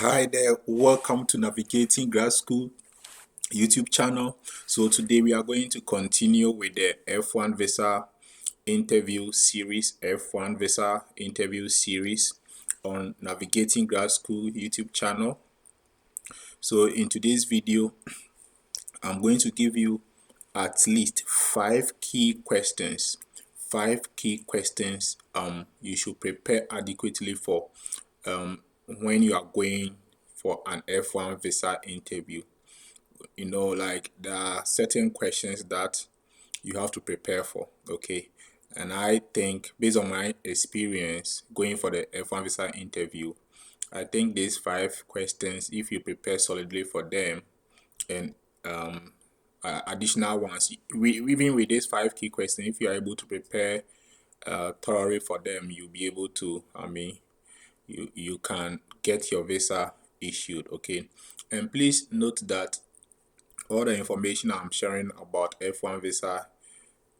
Hi there, welcome to Navigating Grad School YouTube channel. So today we are going to continue with the F1 visa interview series, on Navigating Grad School YouTube channel. So in today's video, I'm going to give you at least five key questions you should prepare adequately for when you are going for an F1 visa interview. Like there are certain questions that you have to prepare for, okay? And I think, based on my experience going for the F1 visa interview, I think these five questions, if you prepare solidly for them, and additional ones, even with these five key questions, if you are able to prepare thoroughly for them, you'll be able to, you can get your visa issued, okay? And please note that all the information I'm sharing about F1 visa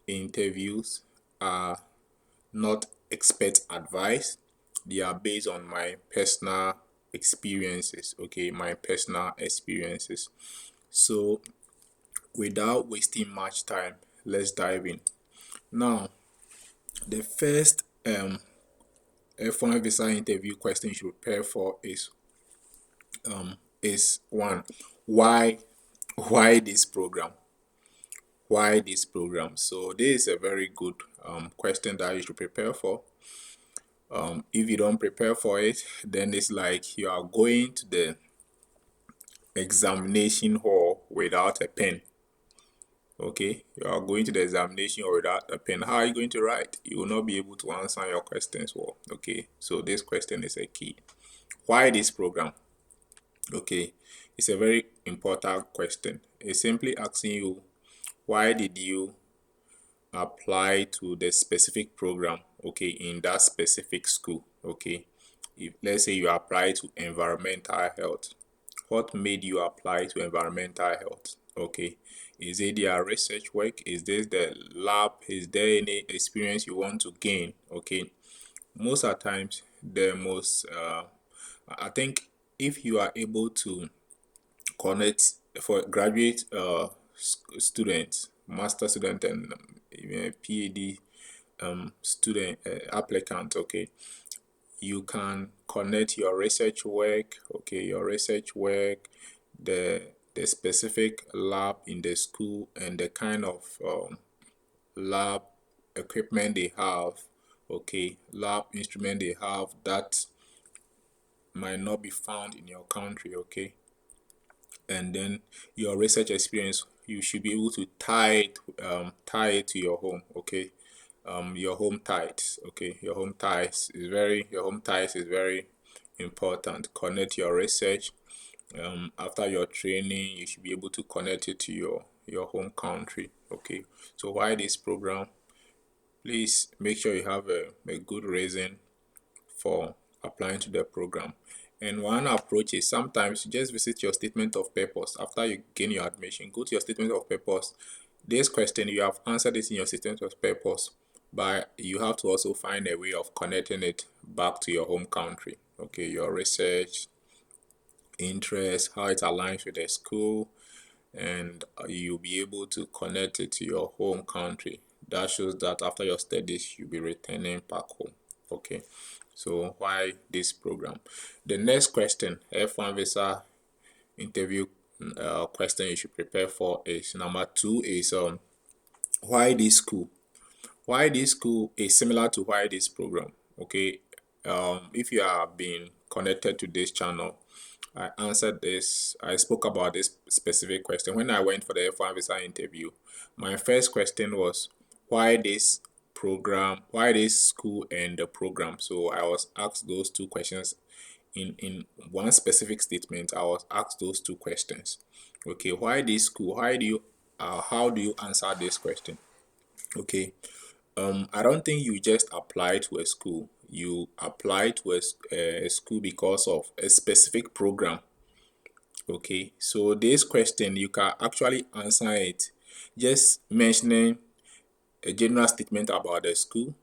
interviews are not expert advice. They are based on my personal experiences, okay? My personal experiences. So without wasting much time, let's dive in. Now, the first F1 visa interview question you should prepare for is one, why this program? Why this program? So this is a very good question that you should prepare for. If you don't prepare for it, then it's like you are going to the examination hall without a pen. Okay, you are going to the examination hall without a pen. How are you going to write? You will not be able to answer your questions well. Okay, so this question is a key. Why this program? Okay, it's a very important question. It's simply asking you, why did you apply to the specific program, okay, in that specific school? Okay, if let's say you apply to environmental health, what made you apply to environmental health? Okay, is it their research work? Is this the lab? Is there any experience you want to gain? Okay, most of the times, I think, if you are able to connect for graduate students, master student, and even PhD student applicant, okay, you can connect your research work, okay, the specific lab in the school, and the kind of lab equipment they have, okay, lab instrument they have that might not be found in your country, okay. And then your research experience, you should be able to tie it to your home, okay. Your home ties, okay. Your home ties is very important. Connect your research. After your training, you should be able to connect it to your home country, okay. So why this program? Please make sure you have a good reason for applying to the program. And one approach is, sometimes you just visit your statement of purpose. After you gain your admission, go to your statement of purpose. This question, you have answered this in your statement of purpose, but you have to also find a way of connecting it back to your home country, okay. Your research interest, how it aligns with the school, and you'll be able to connect it to your home country. That shows that after your studies, you'll be returning back home, okay. So why this program? The next question, F1 visa interview question you should prepare for, is number two, is why this school? Why this school is similar to why this program, okay. If you have been connected to this channel, I spoke about this specific question when I went for the F1 visa interview. My first question was, why this program, why this school and the program? So I was asked those two questions in one specific statement. I was asked those two questions. Okay, why this school? How do you answer this question? Okay, I don't think you just apply to a school. You apply to a school because of a specific program. Okay, so this question, you can actually answer it just mentioning a general statement about the school.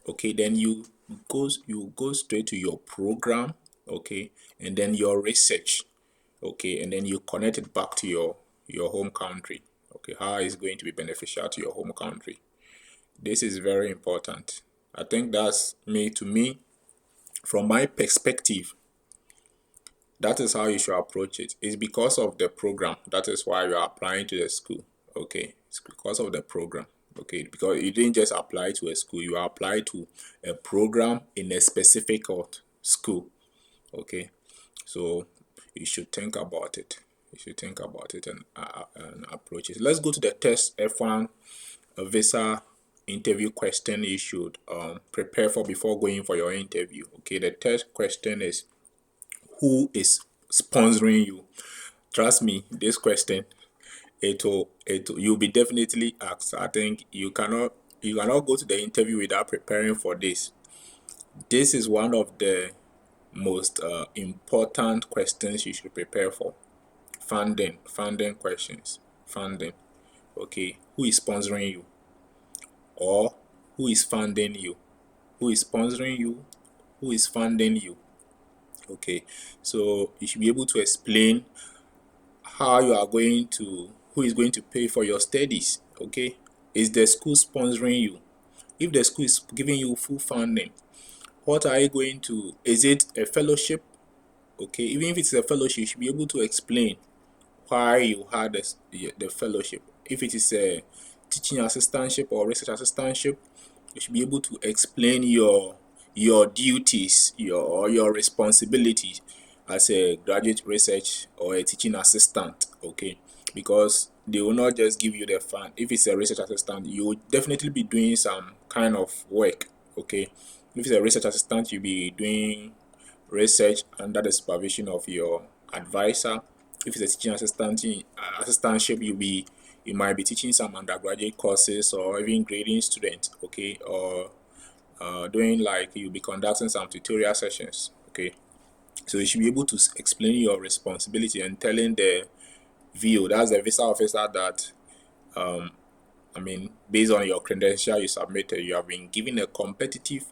Okay, then you go straight to your program. okay, and then your research, okay, and then you connect it back to your home country, okay, how is going to be beneficial to your home country. This is very important. I think that's me to me, from my perspective, that is how you should approach it. It's because of the program. That is why you are applying to the school. Okay. It's because of the program. Okay. Because you didn't just apply to a school, you apply to a program in a specific school. Okay. So you should think about it. You should think about it and approach it. Let's go to the test F1 visa interview question you should prepare for before going for your interview. Okay. The test question is, who is sponsoring you? Trust me, this question, you'll be definitely asked. I think you cannot go to the interview without preparing for this. This is one of the most important questions you should prepare for. Funding questions. Funding. Okay, who is sponsoring you? Or who is funding you? Who is sponsoring you? Who is funding you? Okay, so you should be able to explain how you are going to, who is going to pay for your studies. Okay, is the school sponsoring you? If the school is giving you full funding, what are you going to, is it a fellowship? Okay, even if it's a fellowship, you should be able to explain why you had the fellowship. If it is a teaching assistantship or research assistantship, you should be able to explain your duties, your responsibilities as a graduate research or a teaching assistant. Okay, because they will not just give you the fund. If it's a research assistant, you will definitely be doing some kind of work. Okay, if it's a research assistant, you'll be doing research under the supervision of your advisor. If it's a teaching assistantship, you might be teaching some undergraduate courses or even grading students, okay, or doing, like, you'll be conducting some tutorial sessions, okay. So you should be able to explain your responsibility and telling the VO, that's the visa officer, that based on your credential you submitted, you have been given a competitive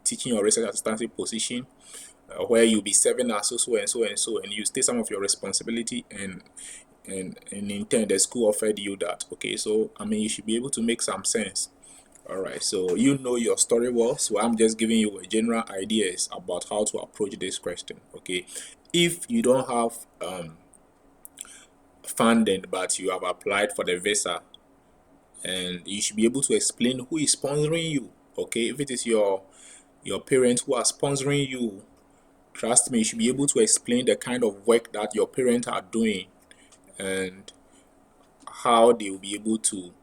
teaching or research assistant position, where you'll be serving as so and so and so, and you state some of your responsibility, and in turn the school offered you that. Okay, so you should be able to make some sense. All right, so you know your story well, so I'm just giving you a general ideas about how to approach this question. Okay, if you don't have funding but you have applied for the visa, and you should be able to explain who is sponsoring you. Okay, if it is your parents who are sponsoring you, trust me, you should be able to explain the kind of work that your parents are doing, and how they will be able to,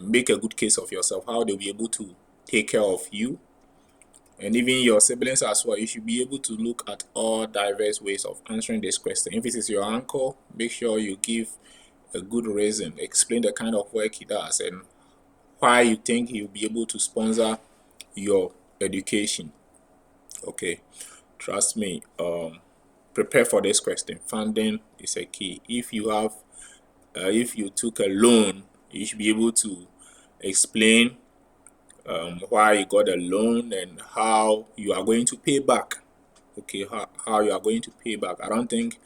make a good case of yourself, how they'll be able to take care of you and even your siblings as well. You should be able to look at all diverse ways of answering this question. If it is your uncle, make sure you give a good reason, explain the kind of work he does and why you think he'll be able to sponsor your education. Okay, trust me, prepare for this question. Funding is a key. If you took a loan, you should be able to explain why you got a loan and how you are going to pay back. Okay, how you are going to pay back. I don't think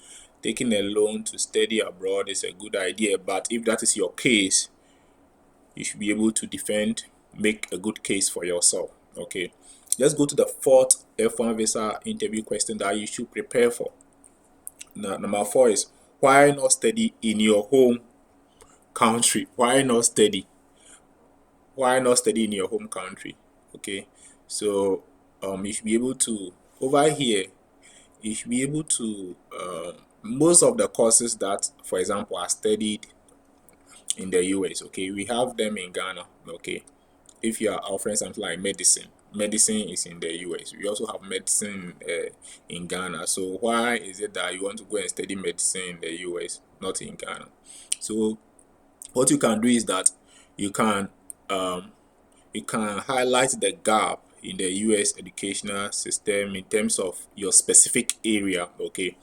taking a loan to study abroad is a good idea, but if that is your case, you should be able to make a good case for yourself. Okay, let's go to the fourth F1 visa interview question that you should prepare for. Now, number 4 is, why not study in your home country? Why not study in your home country? Okay, so you should be able to, over here, you should be able to, most of the courses that, for example, are studied in the US, okay, we have them in Ghana. Okay, if you are offering something like medicine is in the US. We also have medicine in Ghana. So why is it that you want to go and study medicine in the US, not in Ghana? So what you can do is that you can um, you can highlight the gap in the US educational system in terms of your specific area, okay,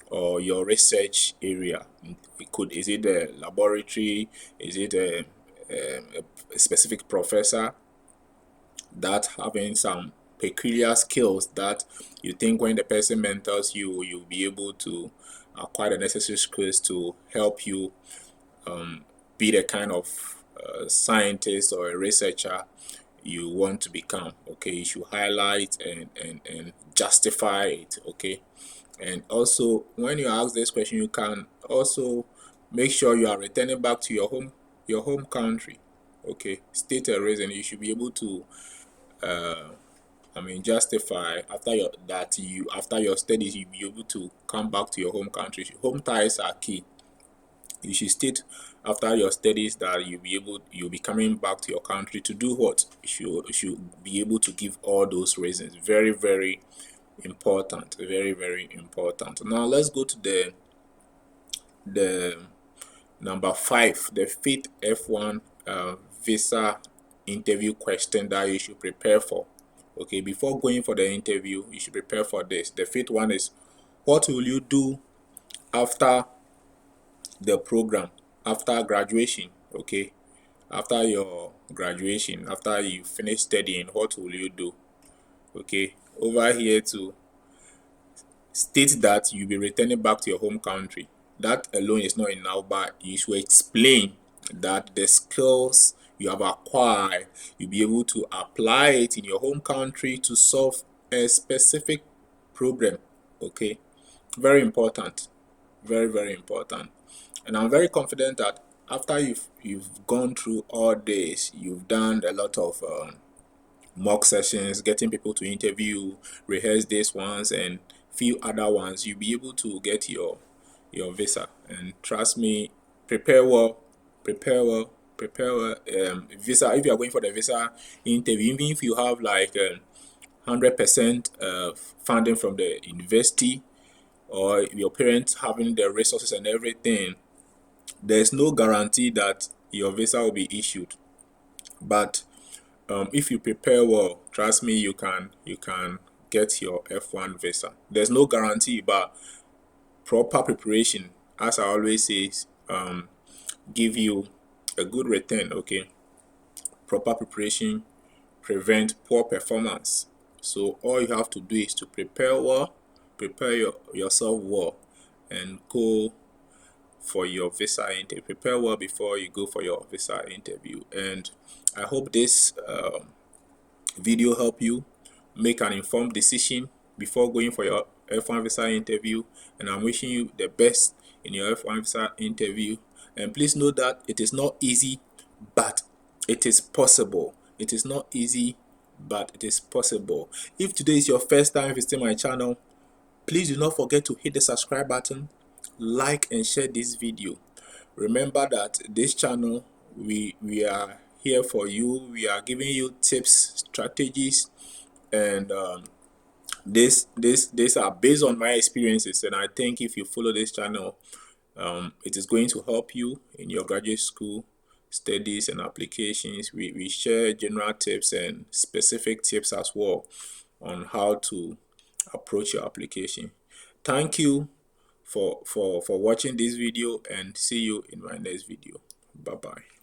or your research area. Is it a laboratory? Is it a specific professor that having some peculiar skills that you think when the person mentors you, you'll be able to acquire the necessary skills to help you be the kind of scientist or a researcher you want to become. Okay, you should highlight and justify it. Okay, and also when you ask this question, you can also make sure you are returning back to your home country. Okay, state a reason. You should be able to justify after your studies, you'll be able to come back to your home country. Home ties are key. You should state after your studies that you'll be coming back to your country to do what. You should be able to give all those reasons. Very, very important. Very, very important. Now let's go to the number 5, the fifth F1 visa interview question that you should prepare for. Okay, before going for the interview, you should prepare for this. The fifth one is, what will you do after the program, after graduation? Okay, after your graduation, after you finish studying, what will you do? Okay, over here to state that you'll be returning back to your home country. That alone is not enough, but you should explain that the skills you have acquired, you'll be able to apply it in your home country to solve a specific problem. Okay, very important, very, very important. And I'm very confident that after you've gone through all this, you've done a lot of mock sessions, getting people to interview, rehearse this ones and few other ones, you'll be able to get your visa. And trust me, prepare well, prepare well, prepare well. Visa, if you are going for the visa interview, even if you have like 100% funding from the university, or your parents having the resources and everything, there's no guarantee that your visa will be issued. But if you prepare well, trust me, you can get your F1 visa. There's no guarantee, but proper preparation, as I always say, give you a good return. Okay, proper preparation prevent poor performance. So all you have to do is to prepare well, prepare yourself well, and go for your visa interview. Prepare well before you go for your visa interview. And I hope this video help you make an informed decision before going for your F1 visa interview. And I'm wishing you the best in your F1 visa interview. And please know that it is not easy, but it is possible. It is not easy, but it is possible. If today is your first time visiting my channel, please do not forget to hit the subscribe button, like and share this video. Remember that this channel, we are here for you. We are giving you tips, strategies, and these are based on my experiences. And I think if you follow this channel, it is going to help you in your graduate school studies and applications. We share general tips and specific tips as well on how to approach your application. Thank you for watching this video, and see you in my next video. Bye bye.